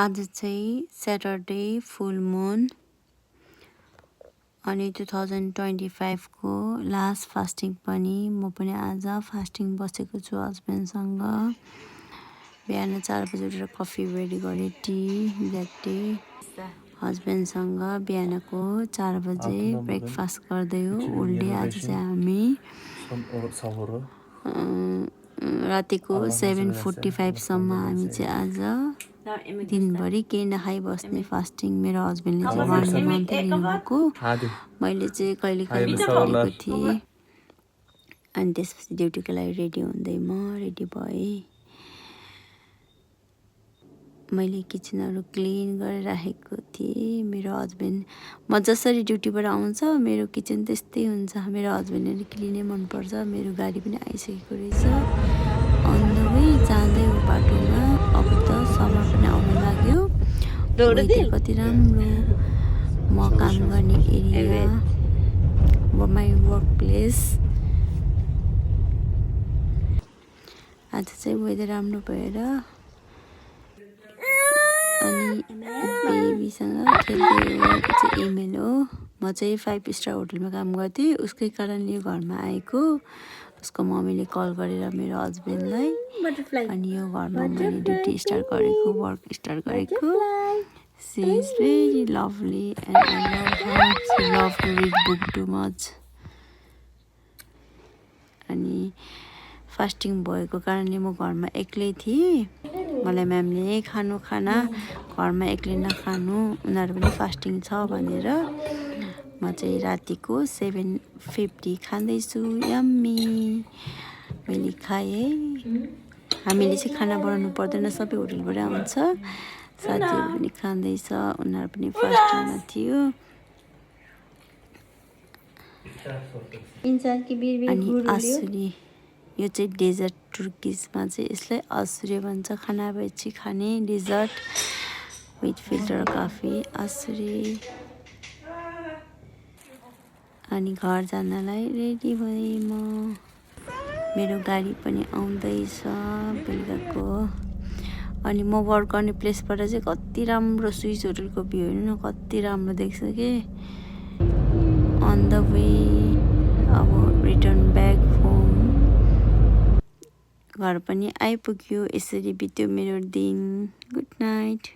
आज चाहिँ Saturday full moon अनि 2025 को लास्ट फास्टिङ पनि। म पनि आज फास्टिङ बसेको छु हस्बेन्डसँग। बिहान 4 बजे उठेर कफी रेडी गरेँ, टी ब्ल्याक टी। हस्बेन्डसँग बिहानको 4 बजे ब्रेकफास्ट गर्दै हो उल्टे। आज चाहिँ हामी रातिको 7:45 सम्म हामी चाहिँ आज दिनभरि केही नखाइ बस्ने फास्टिङ। मेरो हस्बेन्डले चाहिँ 1 मन्थ लिनुभएको, मैले चाहिँ कहिले कहिले लिएको थिएँ। अनि त्यसपछि ड्युटीको लागि रेडी हुँदै म रेडी भएँ। मैले किचनहरू क्लिन गरेर राखेको थिएँ। मेरो हस्बेन्ड, म जसरी ड्युटीबाट आउँछ मेरो किचन त्यस्तै हुन्छ। मेरो हस्बेन्डले क्लिनै मनपर्छ। मेरो गाडी पनि आइसकेको रहेछ। अन द वे जाँदै बाटोमा अब त समर पनि आउनु लाग्यो। वेदर कति राम्रो। म काम गर्ने एरिया, माई वर्क प्लेस। आज चाहिँ वेदर राम्रो भएर अनि बेबीसँग खेल्दै हो। चाहिँ इमेल हो। म चाहिँ 5 स्टार होटलमा काम गर्थेँ, उसकै कारणले घरमा आएको। उसको मम्मीले कल गरेर मेरो हस्बेन्डलाई, अनि यो घरमा मैले ड्युटी स्टार्ट गरेको, वर्क स्टार्ट गरेको। She is very lovely and I love her. She love to read book too much. अनि फास्टिङ भएको कारणले म घरमा एक्लै थिएँ। मलाई म्यामले खाना घरमा एक्लै नखानु, उनीहरू पनि फास्टिङ छ भनेर। म चाहिँ रातिको 7:50 खाँदैछु। यम्मी मैले खाएँ है। हामीले चाहिँ खाना बनाउनु पर्दैन, सबै होटलबाट आउँछ। साथीहरू पनि खाँदैछ, उनीहरू पनि फास्टिङमा थियो। अनि आसुरी, यो चाहिँ डेजर्ट, तुर्किसमा चाहिँ यसलाई आसुरी भन्छ। खाना भएपछि खाने डेजर्ट विथ फिल्टर कफी, आसुरी। अनि घर जानलाई रेडी भएँ म। मेरो गाडी पनि आउँदैछ बेलुकाको। अनि म वर्क गर्ने प्लेसबाट चाहिँ कति राम्रो स्विस होटलको भ्यू, हेर्नु न कति राम्रो देख्छ कि। अन द वे अब रिटर्न ब्याक होम। घर पनि आइपुग्यो। यसरी बित्यो मेरो दिन। Good night.